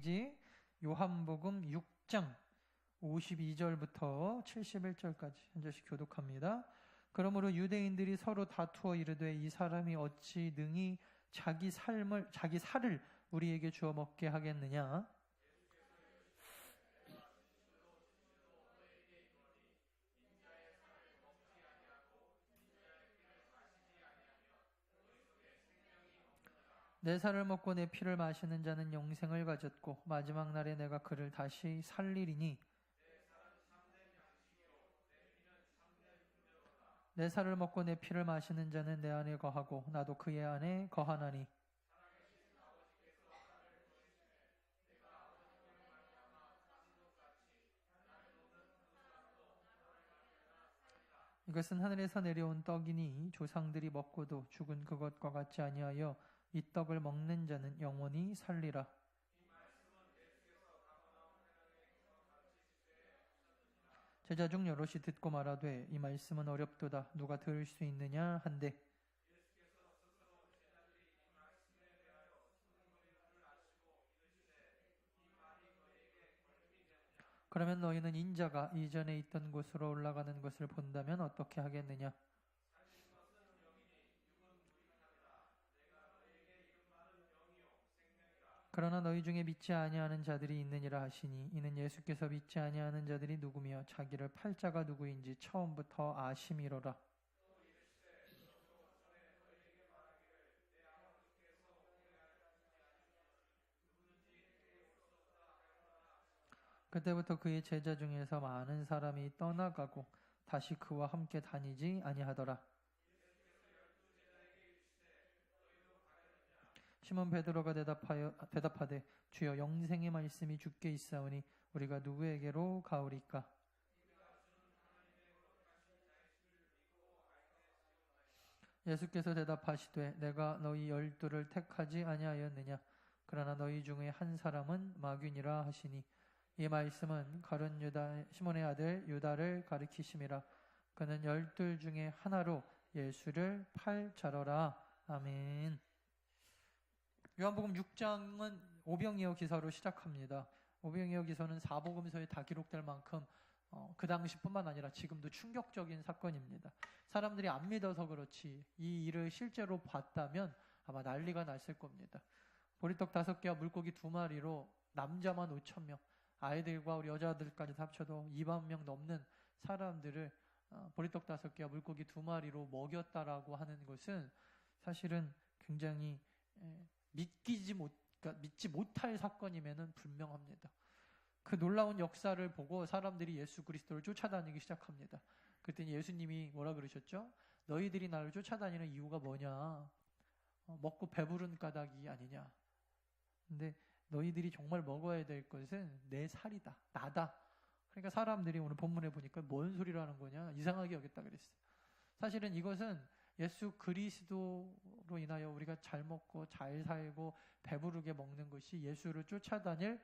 페이지 요한복음 6장 52절부터 71절까지 한 절씩 교독합니다. 그러므로 유대인들이 서로 다투어 이르되 이 사람이 어찌 능히 자기 살을 우리에게 주어 먹게 하겠느냐? 내 살을 먹고 내 피를 마시는 자는 영생을 가졌고 마지막 날에 내가 그를 다시 살리리니 내 살을 먹고 내 피를 마시는 자는 내 안에 거하고 나도 그의 안에 거하나니 이것은 하늘에서 내려온 떡이니 조상들이 먹고도 죽은 그것과 같지 아니하여 이 떡을 먹는 자는 영원히 살리라. 제자 중 여럿이 듣고 말하되 이 말씀은 어렵도다 누가 들을 수 있느냐 한데 그러면 너희는 인자가 이전에 있던 곳으로 올라가는 것을 본다면 어떻게 하겠느냐? 그러나 너희 중에 믿지 아니하는 자들이 있느니라 하시니 이는 예수께서 믿지 아니하는 자들이 누구며 자기를 팔 자가 누구인지 처음부터 아심이로라. 그때부터 그의 제자 중에서 많은 사람이 떠나가고 다시 그와 함께 다니지 아니하더라. 시몬 베드로가 대답하되 주여 영생의 말씀이 주께 있사오니 우리가 누구에게로 가오리까? 예수께서 대답하시되 내가 너희 12를 택하지 아니하였느냐? 그러나 너희 중에 한 사람은 마귀니라 하시니 이 말씀은 가룟 유다 시몬의 아들 유다를 가리키심이라. 그는 12 중에 하나로 예수를 팔 자러라. 아멘. 요한복음 6장은 오병이어 기사로 시작합니다. 오병이어 기사는 사복음서에 다 기록될 만큼 그 당시뿐만 아니라 지금도 충격적인 사건입니다. 사람들이 안 믿어서 그렇지 이 일을 실제로 봤다면 아마 난리가 났을 겁니다. 보리떡 5개와 물고기 2마리로 남자만 5,000명, 아이들과 우리 여자들까지 합쳐도 2만 명 넘는 사람들을 보리떡 5개와 물고기 2마리로 먹였다라고 하는 것은 사실은 굉장히 믿지 못할 사건임에는 분명합니다. 그 놀라운 역사를 보고 사람들이 예수 그리스도를 쫓아다니기 시작합니다. 그랬더니 예수님이 뭐라 그러셨죠? 너희들이 나를 쫓아다니는 이유가 뭐냐? 먹고 배부른 까닭이 아니냐? 근데 너희들이 정말 먹어야 될 것은 내 살이다. 나다. 그러니까 사람들이 오늘 본문에 보니까 뭔 소리라는 거냐? 이상하게 여겼다 그랬어요. 사실은 이것은 예수 그리스도로 인하여 우리가 잘 먹고 잘 살고 배부르게 먹는 것이 예수를 쫓아다닐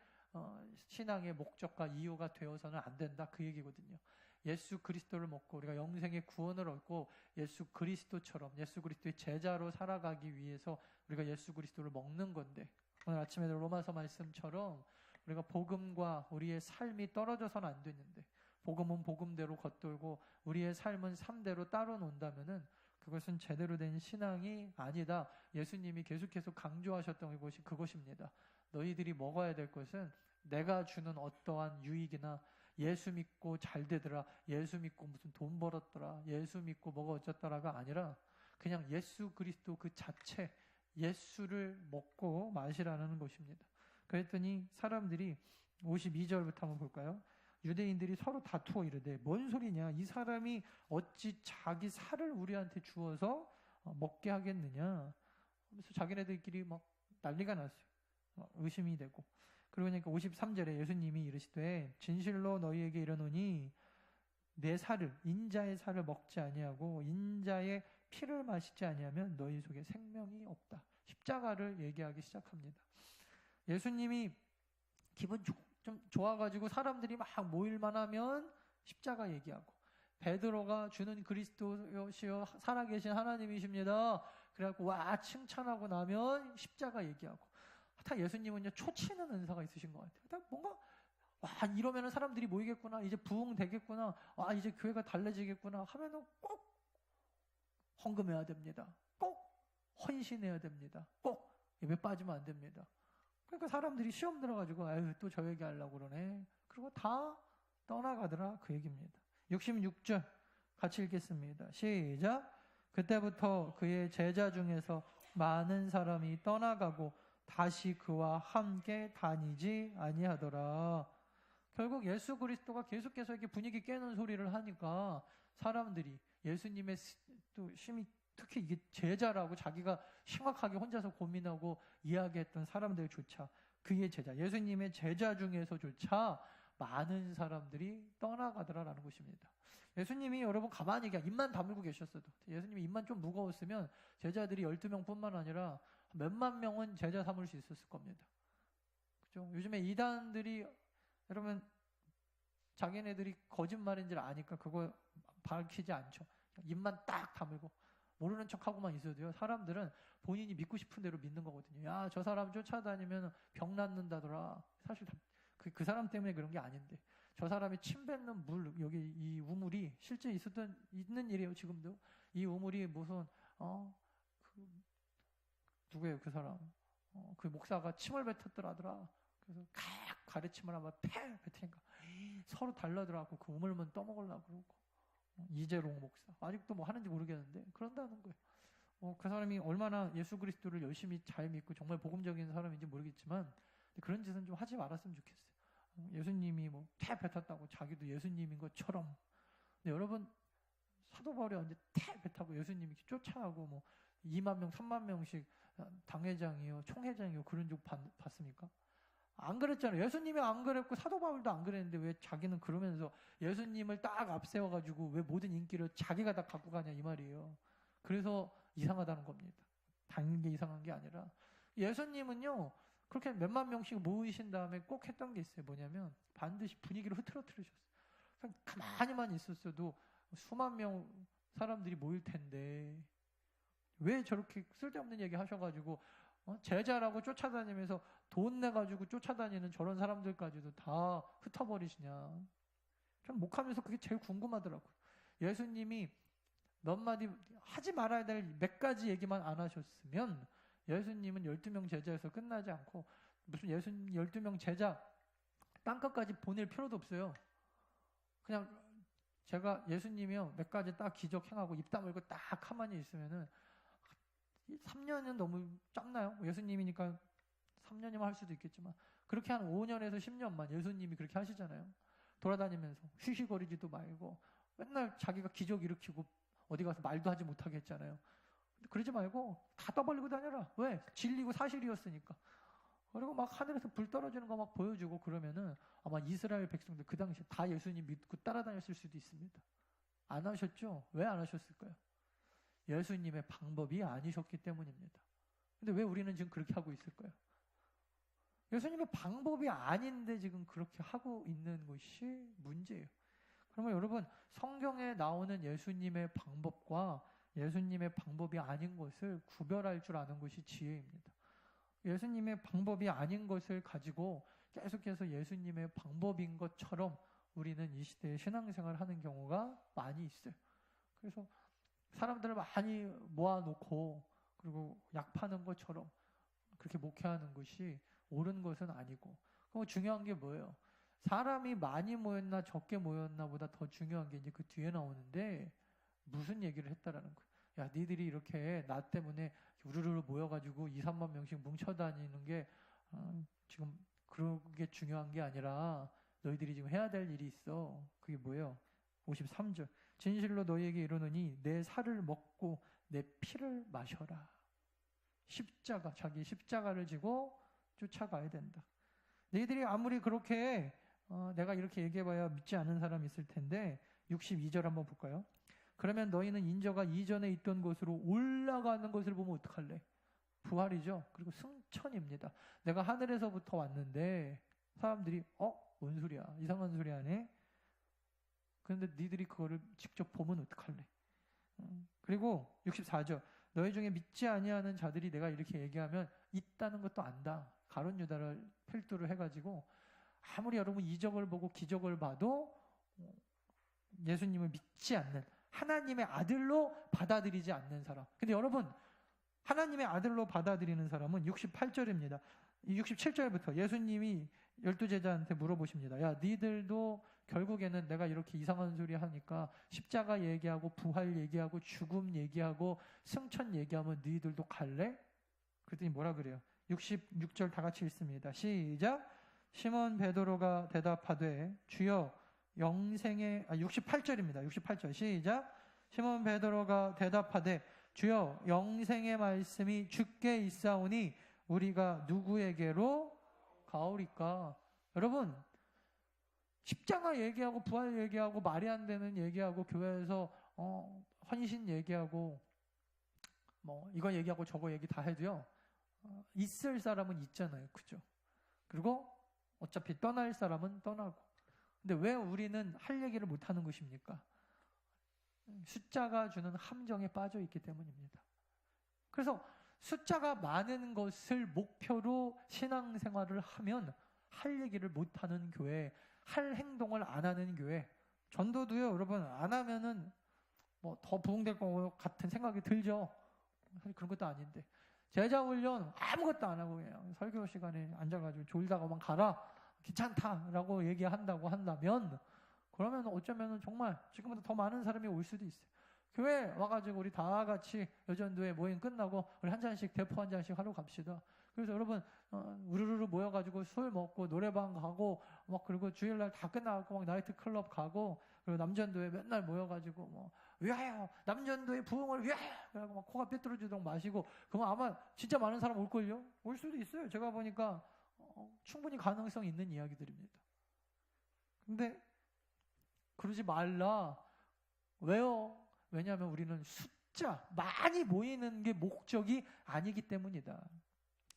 신앙의 목적과 이유가 되어서는 안 된다. 그 얘기거든요. 예수 그리스도를 먹고 우리가 영생의 구원을 얻고 예수 그리스도처럼 예수 그리스도의 제자로 살아가기 위해서 우리가 예수 그리스도를 먹는 건데 오늘 아침에도 로마서 말씀처럼 우리가 복음과 우리의 삶이 떨어져서는 안 되는데 복음은 복음대로 겉돌고 우리의 삶은 삶대로 따로 논다면은 그것은 제대로 된 신앙이 아니다. 예수님이 계속해서 강조하셨던 것이 그것입니다. 너희들이 먹어야 될 것은 내가 주는 어떠한 유익이나 예수 믿고 잘 되더라, 예수 믿고 무슨 돈 벌었더라, 예수 믿고 뭐가 어쩌더라가 아니라 그냥 예수 그리스도 그 자체 예수를 먹고 마시라는 것입니다. 그랬더니 사람들이 52절부터 한번 볼까요? 유대인들이 서로 다투어 이르되 뭔 소리냐? 이 사람이 어찌 자기 살을 우리한테 주어서 먹게 하겠느냐? 그래서 자기네들끼리 막 난리가 났어요. 의심이 되고. 그러니까 53절에 예수님이 이르시되 진실로 너희에게 이르노니 내 살을 인자의 살을 먹지 아니하고 인자의 피를 마시지 아니하면 너희 속에 생명이 없다. 십자가를 얘기하기 시작합니다. 예수님이 기분 좀 좋아가지고 사람들이 막 모일만 하면 십자가 얘기하고 베드로가 주는 그리스도시여 살아계신 하나님이십니다. 그래갖고 와 칭찬하고 나면 십자가 얘기하고 다 예수님은요 초치는 은사가 있으신 것 같아요. 다 뭔가 이러면은 사람들이 모이겠구나, 이제 부흥되겠구나, 이제 교회가 달라지겠구나 하면은 꼭 헌금해야 됩니다. 꼭 헌신해야 됩니다. 꼭 예배 빠지면 안 됩니다. 그러니까 사람들이 시험 들어가지고 아유 또 저 얘기하려고 그러네. 그리고 다 떠나가더라 그 얘기입니다. 66절 같이 읽겠습니다. 시작. 그때부터 그의 제자 중에서 많은 사람이 떠나가고 다시 그와 함께 다니지 아니하더라. 결국 예수 그리스도가 계속해서 이렇게 분위기 깨는 소리를 하니까 사람들이 예수님의 또 심히 특히 이게 제자라고 자기가 심각하게 혼자서 고민하고 이야기했던 사람들조차 그의 제자, 예수님의 제자 중에서조차 많은 사람들이 떠나가더라라는 것입니다. 예수님이 여러분 가만히 입만 다물고 계셨어도, 예수님이 입만 좀 무거웠으면 제자들이 12명뿐만 아니라 몇만 명은 제자 삼을 수 있었을 겁니다. 그죠? 요즘에 이단들이 여러분 자기네들이 거짓말인 줄 아니까 그거 밝히지 않죠. 입만 딱 다물고 모르는 척하고만 있어도요, 사람들은 본인이 믿고 싶은 대로 믿는 거거든요. 야, 저 사람 쫓아다니면 병 낫는다더라. 사실 그 사람 때문에 그런 게 아닌데, 저 사람이 침 뱉는 물, 여기 이 우물이 실제 있는 일이에요. 지금도 이 우물이 무슨 누구예요 그 사람? 그 목사가 침을 뱉었더라더라. 그래서 가르침을 한번 뱉으니까 서로 달라더라고. 그 우물만 떠먹으려고 그러고. 이재롱 목사 아직도 뭐 하는지 모르겠는데 그런다는 거예요. 그 사람이 얼마나 예수 그리스도를 열심히 잘 믿고 정말 복음적인 사람인지 모르겠지만 그런 짓은 좀 하지 말았으면 좋겠어요. 예수님이 뭐 뱉었다고 자기도 예수님인 것처럼. 근데 여러분 사도 바울이 언제 뱉하고 예수님이 쫓아가고 뭐 2만 명 3만 명씩 당회장이요 총회장이요 그런 적 봤습니까? 안 그랬잖아요. 예수님이 안 그랬고 사도 바울도 안 그랬는데 왜 자기는 그러면서 예수님을 딱 앞세워가지고 왜 모든 인기를 자기가 다 갖고 가냐 이 말이에요. 그래서 이상하다는 겁니다. 다른 게 이상한 게 아니라 예수님은요 그렇게 몇만 명씩 모이신 다음에 꼭 했던 게 있어요. 뭐냐면 반드시 분위기를 흐트러뜨리셨어요. 그냥 가만히만 있었어도 수만 명 사람들이 모일 텐데 왜 저렇게 쓸데없는 얘기 하셔가지고 제자라고 쫓아다니면서 돈 내가지고 쫓아다니는 저런 사람들까지도 다 흩어버리시냐. 전 목하면서 그게 제일 궁금하더라고요. 예수님이 몇 마디 하지 말아야 될 몇 가지 얘기만 안 하셨으면 예수님은 12명 제자에서 끝나지 않고 무슨 예수님 12명 제자 땅끝까지 보낼 필요도 없어요. 그냥 제가 예수님이요 몇 가지 딱 기적 행하고 입 다물고 딱 가만히 있으면은 3년은 너무 짧나요? 예수님이니까 3년이면 할 수도 있겠지만 그렇게 한 5년에서 10년만 예수님이 그렇게 하시잖아요. 돌아다니면서 쉬쉬거리지도 말고 맨날 자기가 기적 일으키고 어디 가서 말도 하지 못하게 했잖아요. 그러지 말고 다 떠벌리고 다녀라. 왜? 진리고 사실이었으니까. 그리고 막 하늘에서 불 떨어지는 거 막 보여주고 그러면은 아마 이스라엘 백성들 그 당시에 다 예수님 믿고 따라다녔을 수도 있습니다. 안 하셨죠? 왜 안 하셨을까요? 예수님의 방법이 아니셨기 때문입니다. 근데 왜 우리는 지금 그렇게 하고 있을까요? 예수님의 방법이 아닌데 지금 그렇게 하고 있는 것이 문제예요. 그러면 여러분 성경에 나오는 예수님의 방법과 예수님의 방법이 아닌 것을 구별할 줄 아는 것이 지혜입니다. 예수님의 방법이 아닌 것을 가지고 계속해서 예수님의 방법인 것처럼 우리는 이 시대에 신앙생활을 하는 경우가 많이 있어요. 그래서 사람들을 많이 모아놓고 그리고 약 파는 것처럼 그렇게 목회하는 것이 옳은 것은 아니고, 그럼 중요한 게 뭐예요? 사람이 많이 모였나 적게 모였나 보다 더 중요한 게 이제 그 뒤에 나오는데 무슨 얘기를 했다라는 거예요. 야, 니들이 이렇게 나 때문에 우르르 모여가지고 2, 3만 명씩 뭉쳐다니는 게 지금 그게 중요한 게 아니라 너희들이 지금 해야 될 일이 있어. 그게 뭐예요? 53절. 진실로 너희에게 이르노니 내 살을 먹고 내 피를 마셔라. 십자가, 자기 십자가를 지고 쫓아가야 된다. 너희들이 아무리 그렇게 내가 이렇게 얘기해봐야 믿지 않는 사람이 있을 텐데 62절 한번 볼까요? 그러면 너희는 인저가 이전에 있던 곳으로 올라가는 것을 보면 어떡할래? 부활이죠. 그리고 승천입니다. 내가 하늘에서부터 왔는데 사람들이 뭔 소리야? 이상한 소리 하네? 그런데 니들이 그거를 직접 보면 어떡할래? 그리고 64절. 너희 중에 믿지 아니하는 자들이 내가 이렇게 얘기하면 있다는 것도 안다. 가룟 유다를 필두로 해가지고 아무리 여러분 이적을 보고 기적을 봐도 예수님을 믿지 않는, 하나님의 아들로 받아들이지 않는 사람. 근데 여러분, 하나님의 아들로 받아들이는 사람은 68절입니다. 67절부터 예수님이 12제자한테 물어보십니다. 야, 니들도 결국에는 내가 이렇게 이상한 소리 하니까 십자가 얘기하고 부활 얘기하고 죽음 얘기하고 승천 얘기하면 니들도 갈래? 그랬더니 뭐라 그래요? 66절 다 같이 읽습니다. 시작. 시몬 베드로가 대답하되 주여 영생의 68절입니다. 68절 시작. 시몬 베드로가 대답하되 주여 영생의 말씀이 주께 있사오니 우리가 누구에게로 가오리까? 여러분, 십자가 얘기하고 부활 얘기하고 말이 안 되는 얘기하고 교회에서 헌신 얘기하고 뭐 이거 얘기하고 저거 얘기 다 해도요, 있을 사람은 있잖아요. 그죠? 그리고 어차피 떠날 사람은 떠나고. 근데 왜 우리는 할 얘기를 못 하는 것입니까? 숫자가 주는 함정에 빠져 있기 때문입니다. 그래서 숫자가 많은 것을 목표로 신앙생활을 하면 할 얘기를 못 하는 교회, 할 행동을 안 하는 교회, 전도도요, 여러분, 안 하면은 뭐 더 부흥될 것 같은 생각이 들죠. 사실 그런 것도 아닌데. 제자 훈련 아무것도 안 하고 그냥 설교 시간에 앉아가지고 졸다가만 가라, 귀찮다라고 얘기한다고 한다면, 그러면 어쩌면 정말 지금보다 더 많은 사람이 올 수도 있어요. 교회 와가지고 우리 다 같이 여전도회 모임 끝나고 우리 한 잔씩, 대포 한 잔씩 하러 갑시다. 그래서 여러분 우르르르 모여가지고 술 먹고 노래방 가고 막, 그리고 주일날 다 끝나고 막 나이트 클럽 가고, 그리고 남전도회 맨날 모여가지고 뭐 위하여 남전도회 부흥을 위하여 그러고 막 코가 삐뚤어지도록 마시고, 그러면 아마 진짜 많은 사람 올걸요? 올 수도 있어요. 제가 보니까 충분히 가능성 있는 이야기들입니다. 근데 그러지 말라. 왜요? 왜냐하면 우리는 숫자, 많이 모이는 게 목적이 아니기 때문이다.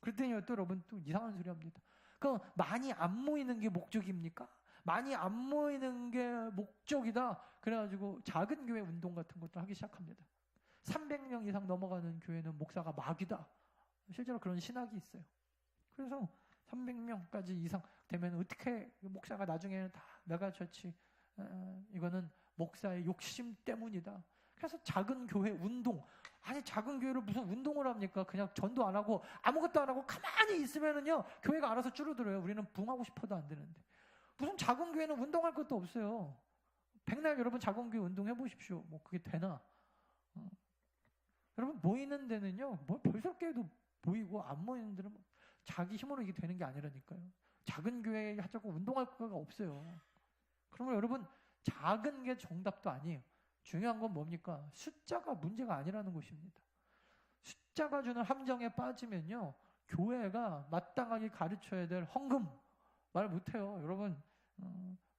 그랬더니 또 여러분 또 이상한 소리 합니다. 그럼 많이 안 모이는 게 목적입니까? 많이 안 모이는 게 목적이다. 그래가지고 작은 교회 운동 같은 것도 하기 시작합니다. 300명 이상 넘어가는 교회는 목사가 마귀다. 실제로 그런 신학이 있어요. 그래서 300명까지 이상 되면 어떻게 목사가 나중에는 다 메가처치, 이거는 목사의 욕심 때문이다. 그래서 작은 교회 운동, 아니 작은 교회를 무슨 운동을 합니까? 그냥 전도 안 하고 아무것도 안 하고 가만히 있으면은요 교회가 알아서 줄어들어요. 우리는 부흥하고 싶어도 안 되는데 무슨 작은 교회는 운동할 것도 없어요. 백날 여러분 작은 교회 운동 해보십시오. 뭐 그게 되나? 여러분 모이는 데는요 뭐 별설교회도 모이고 안 모이는 데는 자기 힘으로 이게 되는 게 아니라니까요. 작은 교회에 하자고 운동할 거가 없어요. 그러면 여러분 작은 게 정답도 아니에요. 중요한 건 뭡니까? 숫자가 문제가 아니라는 것입니다. 숫자가 주는 함정에 빠지면요 교회가 마땅하게 가르쳐야 될 헌금 말 못해요. 여러분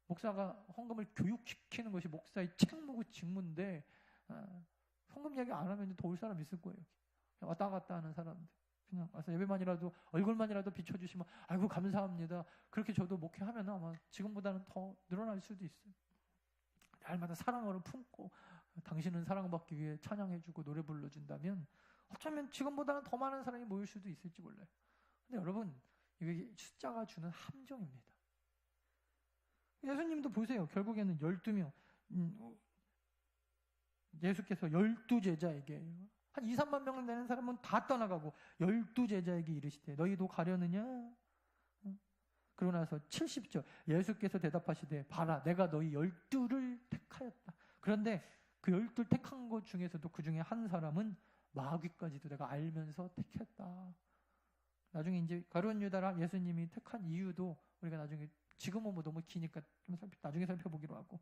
목사가 헌금을 교육시키는 것이 목사의 책무고 직무인데 헌금 얘기 안 하면 더 올 사람 있을 거예요. 왔다 갔다 하는 사람들 그냥 와서 예배만이라도 얼굴만이라도 비춰주시면 아이고 감사합니다. 그렇게 저도 목회하면 아마 지금보다는 더 늘어날 수도 있어요. 날마다 사랑으로 품고 당신은 사랑받기 위해 찬양해주고 노래 불러준다면 어쩌면 지금보다는 더 많은 사람이 모일 수도 있을지 몰라요. 근데 여러분 이게 숫자가 주는 함정입니다. 예수님도 보세요. 결국에는 12명 예수께서 12제자에게 한 2, 3만 명 되는 사람은 다 떠나가고 12제자에게 이르시되 너희도 가려느냐? 그러고 나서 70절 예수께서 대답하시되 봐라 내가 너희 12를 택하였다. 그런데 그 12를 택한 것 중에서도 그 중에 한 사람은 마귀까지도 내가 알면서 택했다. 나중에 이제 가룟 유다를 예수님이 택한 이유도 우리가 나중에 지금은 뭐 너무 기니까 좀 나중에 살펴보기로 하고,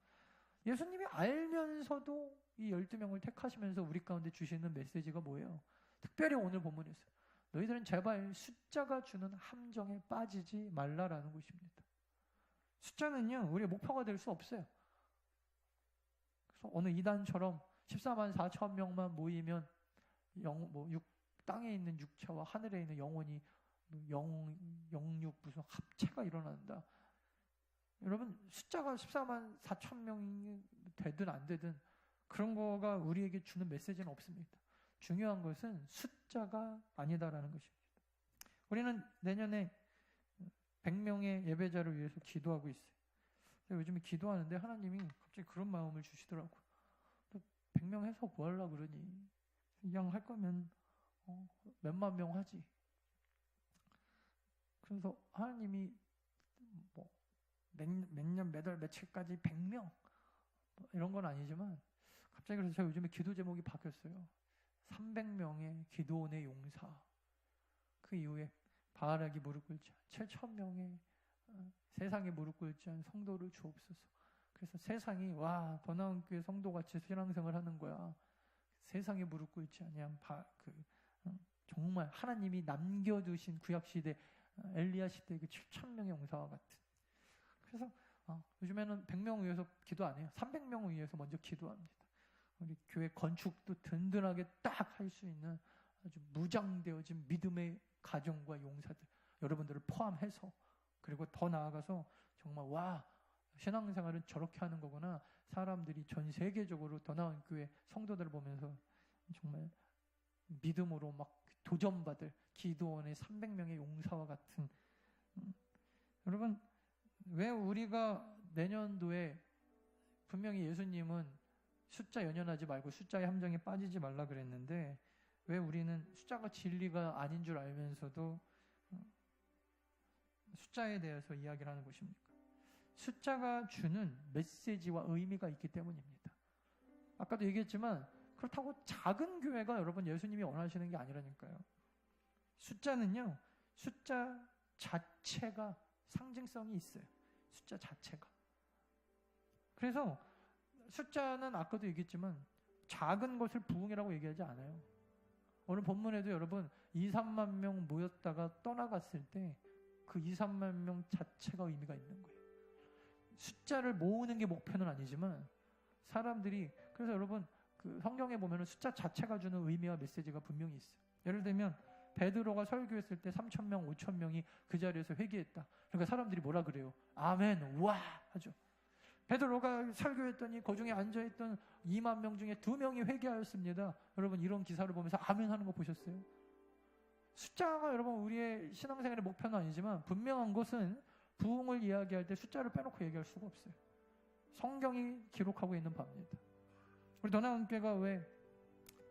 예수님이 알면서도 이 12명을 택하시면서 우리 가운데 주시는 메시지가 뭐예요? 특별히 오늘 본문에서 너희들은 제발 숫자가 주는 함정에 빠지지 말라라는 것입니다. 숫자는요 우리의 목표가 될 수 없어요. 그래서 어느 이단처럼 14만 4천 명만 모이면 땅에 있는 육체와 하늘에 있는 영혼이 영육 무슨 합체가 일어난다. 여러분 숫자가 14만 4천 명이 되든 안 되든 그런 거가 우리에게 주는 메시지는 없습니다. 중요한 것은 숫자가 아니다라는 것입니다. 우리는 내년에 100명의 예배자를 위해서 기도하고 있어요. 요즘에 기도하는데 하나님이 갑자기 그런 마음을 주시더라고요. 100명 해서 뭐 하려고 그러니? 그냥 할 거면 몇만 명 하지. 그래서 하나님이 뭐 몇 년, 몇 월, 며칠까지 100명 이런 건 아니지만 갑자기 그래서 제가 요즘에 기도 제목이 바뀌었어요. 300명의 기도원의 용사. 그 이후에 바알에게 무릎 꿇지 않은 7,000명의 세상에 무릎 꿇지 않은 성도를 주옵소서. 그래서 세상이 와 번화원교회 성도같이 신앙생활 하는 거야. 세상에 무릎 꿇지 않은 정말 하나님이 남겨두신 구약시대 엘리야 시대 그 7,000명의 용사와 같은. 그래서 요즘에는 100명 위해서 기도 안 해요. 300명 위해서 먼저 기도합니다. 우리 교회 건축도 든든하게 딱 할 수 있는 아주 무장되어진 믿음의 가정과 용사들 여러분들을 포함해서, 그리고 더 나아가서 정말 와 신앙생활은 저렇게 하는 거구나. 사람들이 전 세계적으로 더 나은 교회 성도들을 보면서 정말 믿음으로 막 도전받을 기도원의 300명의 용사와 같은. 여러분, 왜 우리가 내년도에 분명히 예수님은 숫자 연연하지 말고 숫자의 함정에 빠지지 말라 그랬는데 왜 우리는 숫자가 진리가 아닌 줄 알면서도 숫자에 대해서 이야기를 하는 것입니까? 숫자가 주는 메시지와 의미가 있기 때문입니다. 아까도 얘기했지만 그렇다고 작은 교회가 여러분 예수님이 원하시는 게 아니라니까요. 숫자는요, 숫자 자체가 상징성이 있어요. 숫자 자체가. 그래서 숫자는 아까도 얘기했지만 작은 것을 부흥이라고 얘기하지 않아요. 오늘 본문에도 여러분 2, 3만 명 모였다가 떠나갔을 때 그 2, 3만 명 자체가 의미가 있는 거예요. 숫자를 모으는 게 목표는 아니지만 사람들이, 그래서 여러분 그 성경에 보면 숫자 자체가 주는 의미와 메시지가 분명히 있어요. 예를 들면 베드로가 설교했을 때 3,000명, 5,000명이 그 자리에서 회개했다. 그러니까 사람들이 뭐라 그래요? 아멘, 와 하죠. 베드로가 설교했더니 그 중에 앉아있던 2만 명 중에 2명이 회개하였습니다. 여러분 이런 기사를 보면서 아멘 하는 거 보셨어요? 숫자가 여러분 우리의 신앙생활의 목표는 아니지만 분명한 것은 부흥을 이야기할 때 숫자를 빼놓고 얘기할 수가 없어요. 성경이 기록하고 있는 바입니다. 우리 더 나은 교회가 왜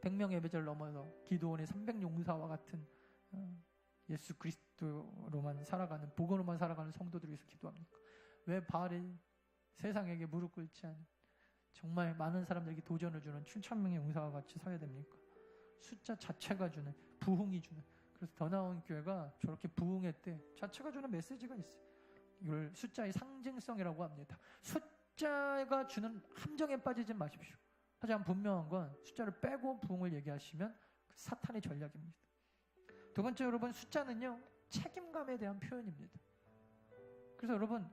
100명 예배자를 넘어서 기도원의 300용사와 같은 예수 그리스도로만 살아가는, 복음으로만 살아가는 성도들을 위해서 기도합니까? 왜 바알이 세상에게 무릎 꿇지 않은 정말 많은 사람들에게 도전을 주는 7,000명의 용사와 같이 서야 됩니까? 숫자 자체가 주는, 부흥이 주는. 그래서 더 나은 교회가 저렇게 부흥했대 자체가 주는 메시지가 있어요. 이걸 숫자의 상징성이라고 합니다. 숫자가 주는 함정에 빠지지 마십시오. 하지만 분명한 건 숫자를 빼고 부흥을 얘기하시면 사탄의 전략입니다. 두 번째, 여러분 숫자는요 책임감에 대한 표현입니다. 그래서 여러분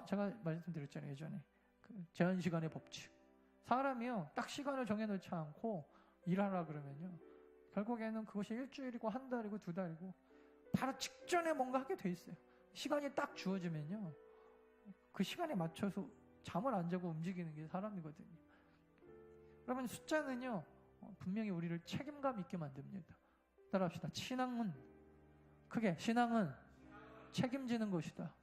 제가 말씀드렸잖아요 예전에 그 제한 시간의 법칙. 사람이요 딱 시간을 정해놓지 않고 일하라 그러면요 결국에는 그것이 일주일이고 한 달이고 두 달이고 바로 직전에 뭔가 하게 돼 있어요. 시간이 딱 주어지면요 그 시간에 맞춰서 잠을 안 자고 움직이는 게 사람이거든요. 여러분 숫자는요 분명히 우리를 책임감 있게 만듭니다. 따라합시다. 신앙은 책임지는 것이다.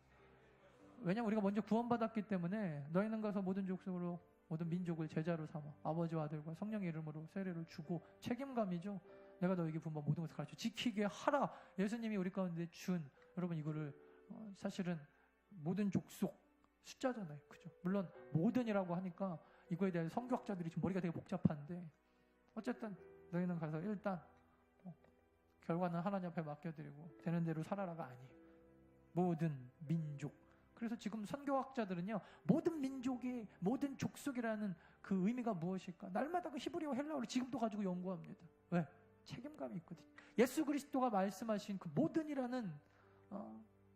왜냐하면 우리가 먼저 구원받았기 때문에 너희는 가서 모든 족속으로 모든 민족을 제자로 삼아 아버지와 아들과 성령의 이름으로 세례를 주고, 책임감이죠. 내가 너에게 분바 모든 것을 가르쳐 지키게 하라. 예수님이 우리 가운데 준, 여러분 이거를 사실은 모든 족속 숫자잖아요. 그죠? 물론 모든이라고 하니까 이거에 대해 성경학자들이 지금 머리가 되게 복잡한데 어쨌든 너희는 가서 일단 결과는 하나님 앞에 맡겨드리고 되는 대로 살아라가 아니에요. 모든 민족. 그래서 지금 선교학자들은요 모든 민족의 모든 족속이라는 그 의미가 무엇일까 날마다 그 히브리어 헬라어를 지금도 가지고 연구합니다. 왜? 책임감이 있거든요. 예수 그리스도가 말씀하신 그 모든이라는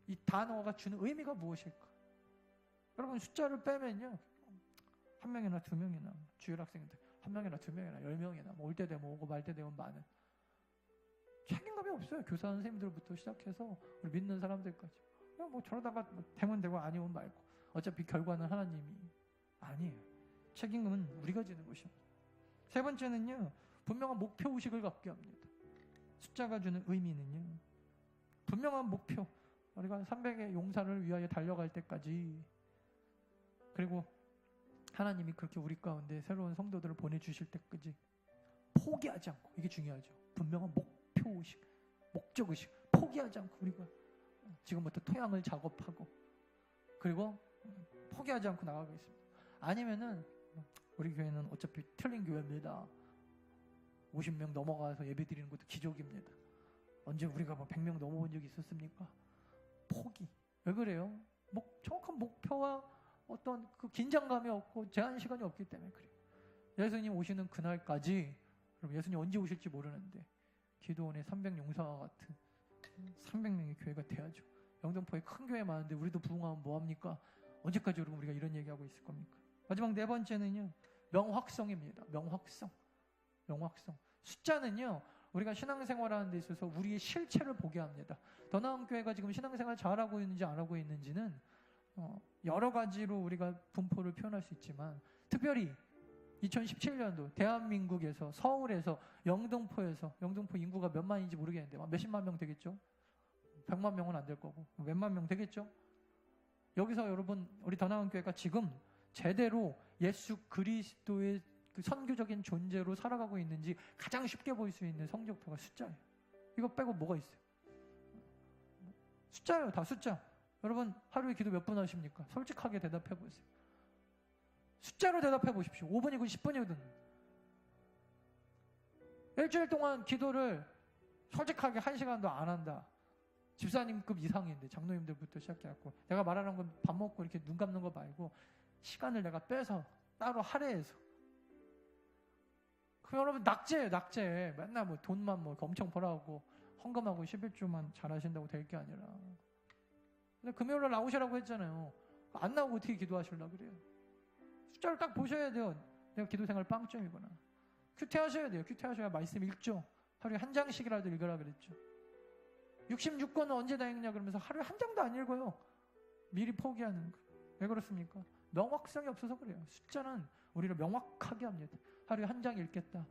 이 단어가 주는 의미가 무엇일까? 여러분 숫자를 빼면요 한 명이나 두 명이나 주일 학생들 한 명이나 두 명이나 10명이나 올 때 되면 오고 말 때 되면 많은 책임감이 없어요. 교사 선생님들부터 시작해서 우리 믿는 사람들까지. 뭐 저러다가 되면 되고 아니면 말고 어차피 결과는 하나님이 아니에요. 책임은 우리가 지는 것입니다. 세 번째는요 분명한 목표의식을 갖게 합니다. 숫자가 주는 의미는요 분명한 목표. 우리가 300의 용사를 위하여 달려갈 때까지, 그리고 하나님이 그렇게 우리 가운데 새로운 성도들을 보내주실 때까지 포기하지 않고, 이게 중요하죠. 분명한 목표의식, 목적의식, 포기하지 않고 우리가 지금부터 토양을 작업하고, 그리고 포기하지 않고 나가겠습니다. 아니면은 우리 교회는 어차피 틀린 교회입니다. 50명 넘어가서 예배 드리는 것도 기적입니다. 언제 우리가 뭐 100명 넘어본 적이 있었습니까? 포기. 왜 그래요? 정확한 목표와 어떤 그 긴장감이 없고 제한 시간이 없기 때문에 그래요. 예수님 오시는 그날까지, 여러분 예수님 언제 오실지 모르는데 기도원의 300용사와 같은 300명의 교회가 돼야죠. 영등포에 큰 교회 많은데 우리도 부흥하면 뭐합니까? 언제까지 여러분 우리가 이런 얘기하고 있을 겁니까? 마지막 네 번째는요, 명확성입니다. 명확성. 숫자는요, 우리가 신앙생활하는 데 있어서 우리의 실체를 보게 합니다. 더 나은 교회가 지금 신앙생활 잘하고 있는지 안 하고 있는지는 여러 가지로 우리가 분포를 표현할 수 있지만, 특별히 2017년도 대한민국에서, 서울에서, 영등포 인구가 몇 만인지 모르겠는데 몇십만 명 되겠죠? 100만 명은 안 될 거고 몇만 명 되겠죠? 여기서 여러분 우리 더 나은 교회가 지금 제대로 예수 그리스도의 그 선교적인 존재로 살아가고 있는지 가장 쉽게 볼 수 있는 성적표가 숫자예요. 이거 빼고 뭐가 있어요? 숫자예요. 다 숫자. 여러분 하루에 기도 몇 분 하십니까? 솔직하게 대답해 보세요. 숫자로 대답해 보십시오. 5분이고 10분이거든. 일주일 동안 기도를 솔직하게 1시간도 안 한다. 집사님급 이상인데, 장로님들부터 시작해갖고 내가 말하는 건 밥 먹고 이렇게 눈 감는 거 말고 시간을 내가 빼서 따로 할애해서. 그럼 여러분 낙제예요. 낙제. 맨날 뭐 돈만 뭐 엄청 벌어가고 헌금하고 11조만 잘하신다고 될 게 아니라. 근데 금요일날 나오시라고 했잖아요. 안 나오고 어떻게 기도하시려고 그래요? 숫자를 딱 보셔야 돼요. 내가 기도생활 빵점이구나. 큐티하셔야 돼요. 큐티하셔야 말씀 읽죠. 하루에 한 장씩이라도 읽으라 그랬죠. 66권은 언제 다 읽냐 그러면서 하루에 한 장도 안 읽어요. 미리 포기하는 거. 왜 그렇습니까? 명확성이 없어서 그래요. 숫자는 우리를 명확하게 합니다. 하루에 한 장 읽겠다.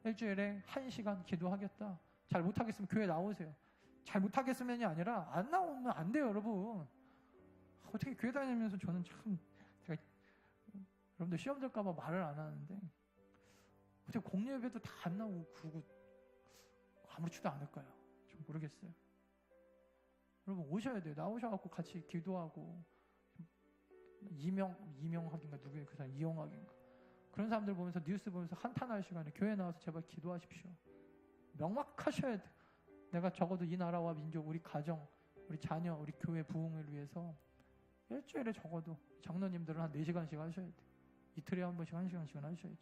일주일에 1시간 기도하겠다. 잘 못하겠으면 교회 나오세요. 잘 못하겠으면이 아니라 안 나오면 안 돼요, 여러분. 어떻게 교회 다니면서 저는 참, 제가 여러분들 시험 들까봐 말을 안 하는데 어떻게 공유 예배도 다 안 나오고 그러고 아무렇지도 않을까요? 좀 모르겠어요. 여러분 오셔야 돼요. 나오셔갖고 같이 기도하고, 이명학인가 누구예요? 그 사람 이용학인가? 그런 사람들 보면서, 뉴스 보면서 한탄할 시간에 교회 나와서 제발 기도하십시오. 명확하셔야 돼요. 내가 적어도 이 나라와 민족, 우리 가정, 우리 자녀, 우리 교회 부흥을 위해서 일주일에 적어도 장로님들은 한 4시간씩 하셔야 돼요. 이틀에 한 번씩 1시간씩은 하셔야죠.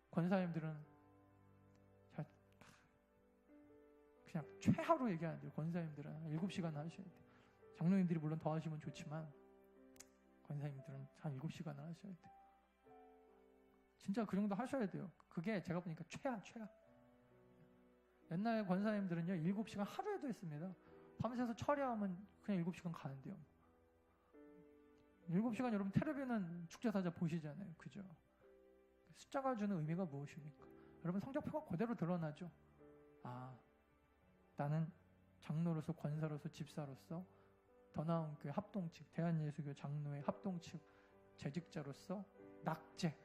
권사님들은 그냥 최하로 얘기하는데 권사님들은 7시간 하셔야 돼요. 장로님들이 물론 더 하시면 좋지만 권사님들은 한 7시간을 하셔야 돼요. 진짜 그 정도 하셔야 돼요. 그게 제가 보니까 최하. 옛날 권사님들은요 7시간 하루에도 했습니다. 밤새서 철야하면 그냥 7시간 가는데요. 7시간 여러분 텔레비는 축제사자 보시잖아요. 그죠? 숫자가 주는 의미가 무엇입니까? 여러분 성적표가 그대로 드러나죠. 아, 나는 장로로서, 권사로서, 집사로서, 더 나은 교회 합동측, 대한예수교 장로회 합동측 재직자로서 낙제.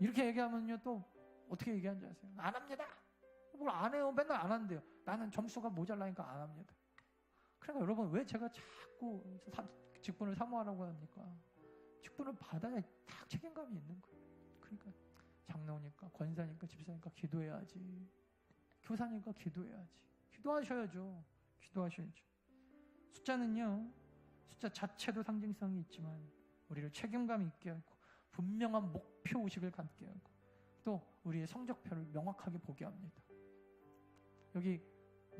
이렇게 얘기하면요 또 어떻게 얘기하는지 아세요? 안 합니다. 뭘 안 해요? 맨날 안 한대요. 나는 점수가 모자라니까 안 합니다. 그러니까 여러분 왜 제가 자꾸 직분을 사모하라고 합니까? 직분을 받아야 딱 책임감이 있는 거예요. 그러니까 장로니까, 권사니까, 집사니까 기도해야지. 교사니까 기도해야지. 기도하셔야죠. 숫자는요, 숫자 자체도 상징성이 있지만 우리를 책임감 있게 하고 분명한 목표의식을 갖게 하고 또 우리의 성적표를 명확하게 보게 합니다. 여기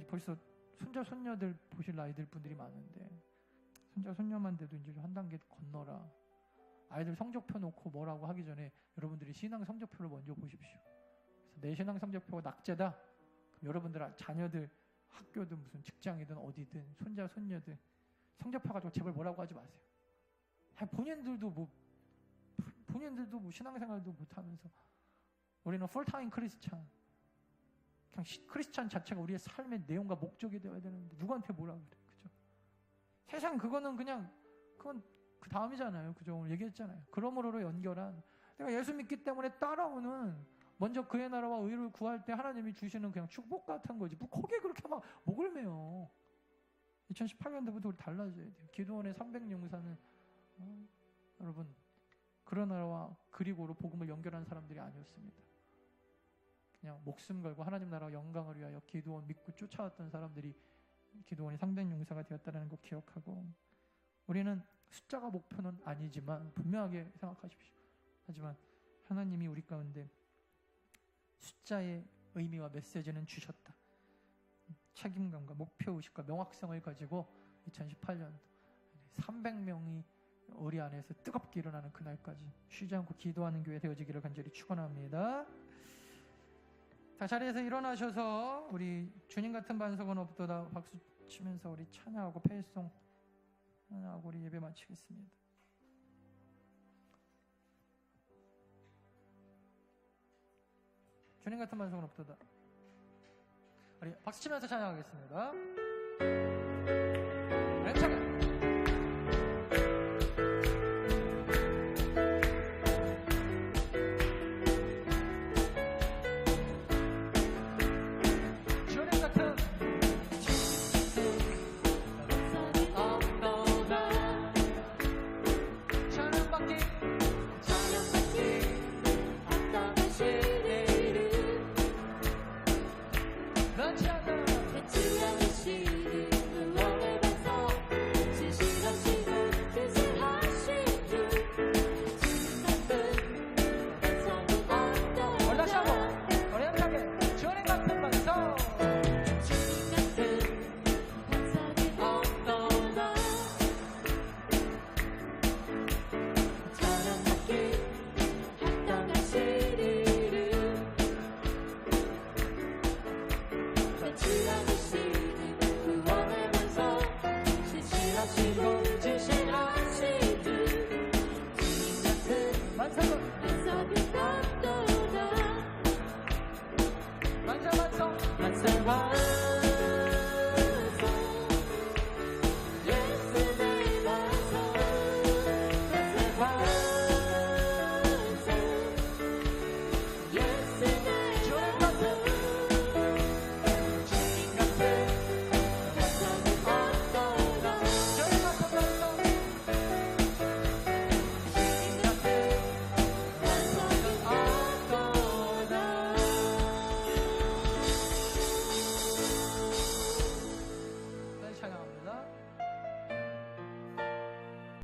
벌써 손자 손녀들 보실 나이들 분들이 많은데 손자 손녀만 돼도 이제 한 단계 건너라. 아이들 성적표 놓고 뭐라고 하기 전에 여러분들이 신앙 성적표를 먼저 보십시오. 그래서 내 신앙 성적표가 낙제다. 그럼 여러분들 자녀들 학교든 무슨 직장이든 어디든 손자 손녀들 성적표 가지고 제발 뭐라고 하지 마세요. 본인들도 뭐 신앙생활도 못하면서 우리는 풀타임 크리스찬, 그냥 크리스찬 자체가 우리의 삶의 내용과 목적이 되어야 되는데 누구한테 뭐라 그래, 그죠? 세상 그거는 그냥 그건 그 다음이잖아요. 그죠? 오늘 얘기했잖아요. 그러므로 연결한 내가 예수 믿기 때문에 따라오는 먼저 그의 나라와 의를 구할 때 하나님이 주시는 그냥 축복 같은 거지. 뭐 거기에 그렇게 막 목을 매요. 2018년도부터 우리 달라져야 돼요. 기도원의 300용사는 여러분 그런 나라와 그리고로 복음을 연결한 사람들이 아니었습니다. 그냥 목숨 걸고 하나님 나라와 영광을 위하여 기도원 믿고 쫓아왔던 사람들이 기도원이 300용사가 되었다는 거 기억하고, 우리는 숫자가 목표는 아니지만 분명하게 생각하십시오. 하지만 하나님이 우리 가운데 숫자의 의미와 메시지는 주셨다. 책임감과 목표의식과 명확성을 가지고 2018년 300명이 우리 안에서 뜨겁게 일어나는 그날까지 쉬지 않고 기도하는 교회 되어지기를 간절히 축원합니다. 다 자리에서 일어나셔서 우리 주님 같은 반석은 없도다 박수 치면서 우리 찬양하고 패송 찬양하고 우리 예배 마치겠습니다. 주님 같은 반석은 없도다. 우리 박수 치면서 찬양하겠습니다.